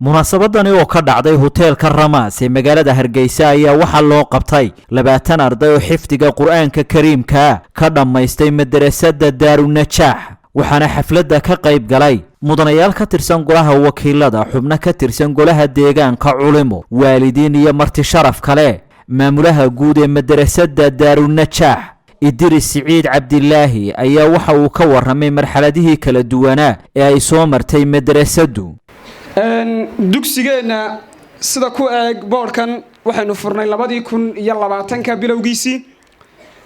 munaasabadani oo ka dhacday hoteelka Ramaas ee magaalada Hargeysa ayaa waxa loo qabtay 20 arday oo xifdiga Qur'aanka Kariimka ka dhamaystay madrasada Daarunajaax waxaana xafladda ka qayb galay mudanayaal ka tirsan golaha wakiilada xubno ka tirsan golaha deegaanka culimo waalidiin iyo marti sharaf kale maamulaha guud ee madrasada Daarunajaax Idris Saciid Cabdillaahi ayaa waxa uu ka waramay marxaladihii kala duwanaa ee ay soo martay madrasadu dugsigeena sida ku eeg boorkan waxaynu furnay 2020 bilowgiisii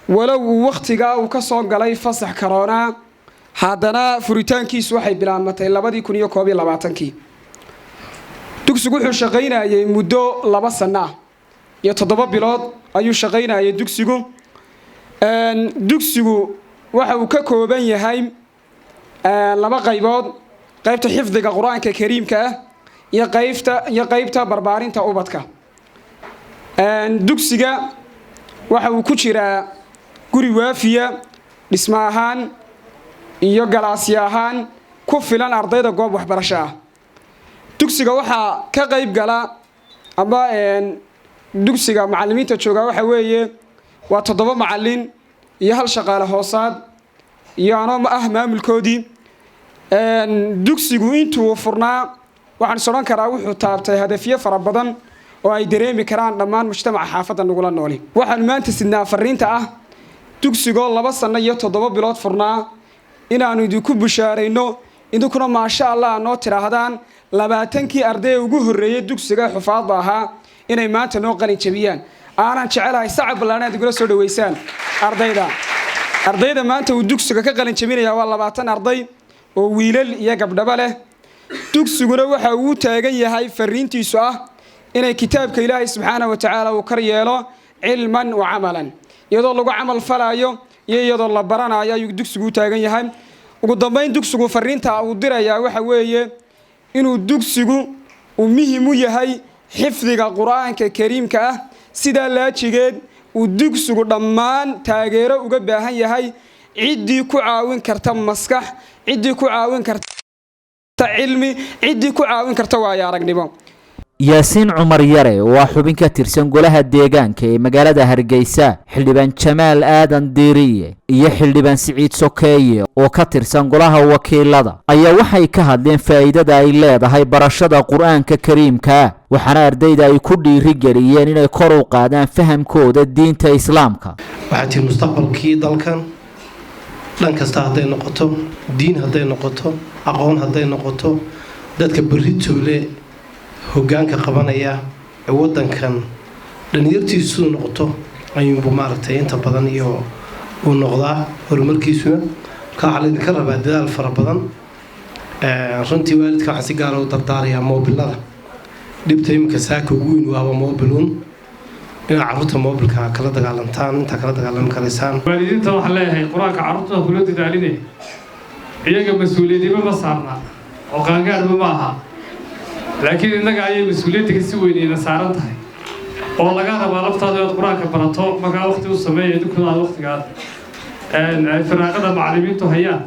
walow waqtiga uu ka soo galay fasax corona haddana furitaankiisu waxay bilaabmatay 2021 dugsigu wuxuu shaqaynayay muddo 2 sano iyo 7 bilood ayuu shaqaynayay dugsigu waxa uu ka kooban yahay 2 qaybood qaybta xifdiga quraanka kariimka ah iyo qaybta barbaarinta ubadka dugsiga waxa uu ku jiraa guri waafiya dhisma ahaan iyo galaasyo ahaan ku filan ardayda goob waxbarasho ah dugsiga waxa ka qayb gala ama dugsiga macallimiinta jooga waxa weeye waa 7 macallin iyo hal shaqaale hoosaad iyo anoo maamulkoodii dugsigu intuu furnaa waxaan soo karaa wuxuu taabtay hadafyo fara badan oo ay dareemi karaan dhammaan mujtamaca xaafadda nagula nool waxaan maanta sidnaa fariinta ah dugsigo 2 sano iyo 7 bilood furnaa inaanu idinku bushaareyno idinkuna ma sha Allah noo tiraahdaan 20kii arday ugu horeeyay dugsiga xufaad ahaa inay maanta noo qalin jabiyaan aanan jecelahay sacab balaaneed igula soo dhaweysaan ardayda maanta uu dugsiga ka qalin jabinaya waa 20 arday oo wiilal iyo gabdhaba leh dugsiguna waxa uu taagan yahay fariintiisu ah inay kitaabka Ilaahay subhanahu wa ta'ala uu kar yeelo cilman wa amalan iyadoo lagu amal falaayo iyo iyadoo la baranayo ayuu dugsigu taagan yahay ugu dambeyn dugsigu fariinta uu diraya waxa weeye inuu dugsigu uu muhiim u yahay xifdiga Qur'aanka Kariimka ah sida laajigeed uu dugsigu dhammaan taageero uga baahan yahay cidii ku caawin karta maskax cidii ku caawin karta cilmi cidii ku caawin karta waa aragnimo Yaasiin Cumar Yare waa xubin ka tirsan golaha deegaanka ee magaalada Hargeysa xildhibaan Jamaal Aadan Diiriye iyo xildhibaan Saciid Sokeeye oo ka tirsan golaha wakiilada ayaa waxay ka hadleen faa'iidada ay leedahay barashada Qur'aanka Kariimka waxaana ardayda ay ku dhiirigeliyeen inay kor u qaadaan fahamkooda diinta Islaamka waxaa mustaqbalkii dalkan dhan kasta haday noqoto diin haday noqoto aqoon haday noqoto dadka baritoole hoggaanka qabanaya ee wadankan dhalinyartiisu noqoto ayuu maartay inta badan iyo uu noqdaa horumarkiisuna ka xalin ka rabaa dadaal fara badan runtii waalidka waxaan si gaar ah u dardaaraya moobilada dhibta imka saaka ugu weyn waa moobilun in carruurta moobilka kala dagaalantaan inta kala dagaalan karaysaan waalidiinta waxa leeyahay quraanka carruurta kula dadaalinay iyaga mas'uuliyadda ma saarna oo qaangaarba ma aha laakiin inaga ay mas'uuliyadda ka sii weynayna saaran tahay oo laga rabo laftaada inaad quraanka barato marka waqti u sameeyo idinkuna waqtiga firaaqada macallimiintu hayaan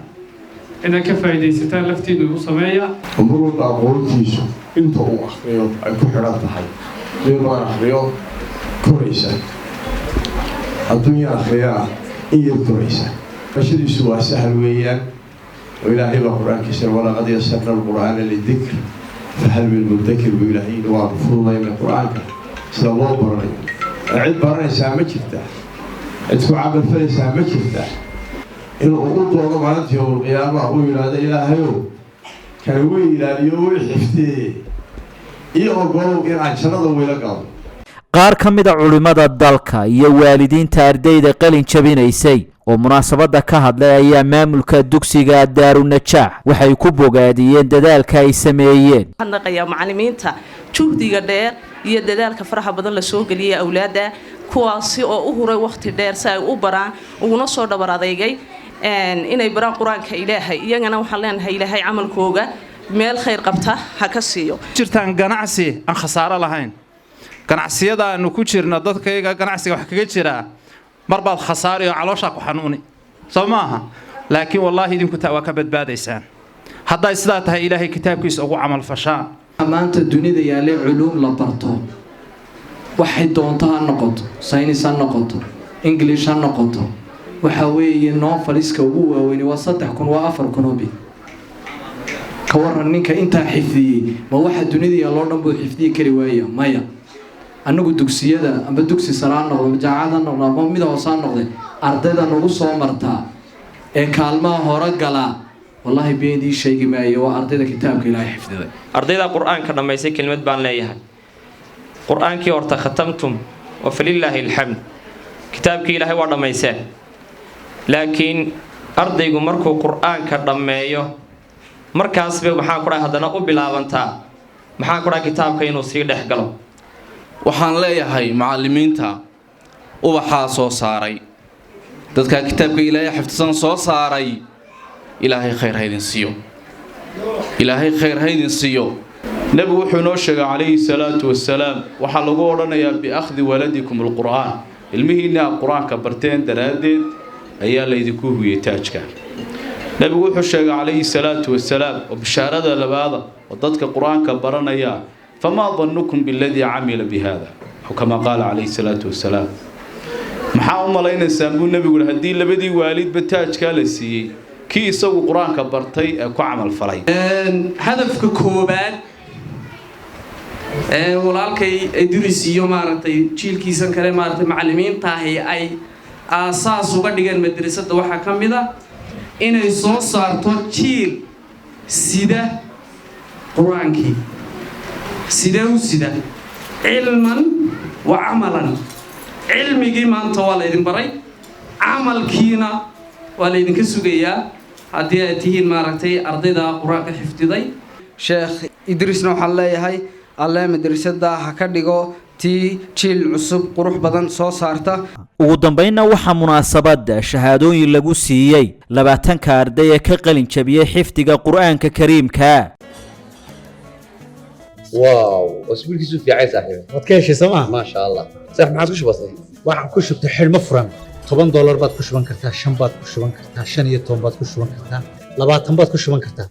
inay ka faa'iideysataan laftiina u sameeya umurda aqoontiisu inta uu akhriyo ay ku xiran tahay inuu akhriyo كوريسا الدنيا أخيرا إيه كوريسا فشدي سوا سهل ويان وإلهي القرآن كسر ولا قد يسرنا القرآن للذكر فهل من مذكر بإلهي وارفض الله من القرآن سلا الله برني عد برني سامة شفتة عدكو عمل فري سامة شفتة إن أقول الله مالت يوم القيامة وإلى هذا إلهي كان وإلى اليوم حفتي إيه أقول إن عن شرط وإلى قال qaar ka mid ah culimada dalka iyo waalidiinta ardayda qalin jabinaysay oo munaasabada ka hadlay ayaa maamulka dugsiga Daarunajaax waxay ku bogaadiyeen dadaalka ay sameeyeen hanaqaya macallimiinta juhdiga dheer iyo dadaalka faraha badan la soo galiyay awlaada kuwaasi oo u huray waqti dheer si ay u baraan uguna soo dhabar adeegay inay baraan quraanka Ilaahay iyagana waxaan leenahay Ilaahay amalkooga meel khayr qabta ha ka siiyo jirtaan ganacsi aan khasaaro lahayn ganacsiyada aanu ku jirna dadkayga ganacsiga wax kaga jira marbaad khasaariyo caloosha ku xanuuni Soomaaha laakiin wallahi idinku taa waa ka badbaadaysaan hadday sidaa tahay Ilaahay kitaabkiisa ugu amal fashaan maanta dunida yaale culuum la barto waxay doonto ha noqoto saynis ha noqoto english ha noqoto waxa weeye noofaliska ugu waaweyn waa 3,000 waa 4,000 bi ka waran ninka intaa xifdiyey ma waxa dunida yaalo dhan buu xifdiyi kari waaya maya anagu dugsiyada amba dugsi saraan noqdo jaacada noqdo ama mid hoos aan noqday ardayda nagu soo martaa ee kaalmaha hore gala wallahi beedii sheegi maayo waa ardayda kitaabka Ilaahay xifdiday ardayda quraanka dhameysay kelmad baan leeyahay quraankii horta khatamtum wa falillahi alhamd kitaabkii Ilaahay waa dhameysay laakiin ardaygu markuu quraanka dhameeyo markaas bay waxaan ku dhahay hadana u bilaabantaa maxaan ku dhahay kitaabka inuu sii dhex galo waxaan leeyahay macallimiinta ubaxa soo saaray dadka kitaabka Ilaahay xifdisan soo saaray Ilaahay khayr haydin siiyo Ilaahay khayr haydin siiyo nabi wuxuu noo sheegay calayhi salaatu wassalaam waxa lagu oranayaa bi akhdi waladikum alquran ilmihiina quraanka barteen daraadeed ayaa la idinku huwiyay taajka nabi wuxuu sheegay calayhi salaatu wassalaam oo bishaarada labaada oo dadka quraanka baranaya فما ظنكم بالذي عمل بهذا كما قال عليه الصلاة والسلام maxaa u malaynaysaa buu nabigu hadii labadii waalid bataaj kala siiyay kii isagu quraanka bartay ee ku amal falay hadafka koobaad walaalkay Idris iyo maartay jiilkiisan kale maartay macallimiinta ay aasaas uga dhigeen madrasada waxa kamida inay soo saarto jiil sida quraankii سيدا وسيدا علما وعملا علمي ما أنت ولا يدين بري عمل كينا ولا يدين كسوجيا هدي تهين مارتي أرضي دا قراءة حفظي شيخ إدريس نوح الله هاي الله مدرسة دا هكذا تي تشيل عصب قروح بدن صوص صارته ugu dambeynna waxa munaasabada shahaadooyin lagu siiyay 20 arday ee ka qalin jabiyay xifdiga quraanka kariimka واو واسبوعك يسوي في عيسى صاحبي ما تكيش سما ما شاء الله صح ما عاد وش بصي waxaan ku shubtay xilmo furan $10 baad ku shuban kartaa 5 baad ku shuban kartaa 5 iyo 10 baad ku shuban kartaa 20 baad ku shuban kartaa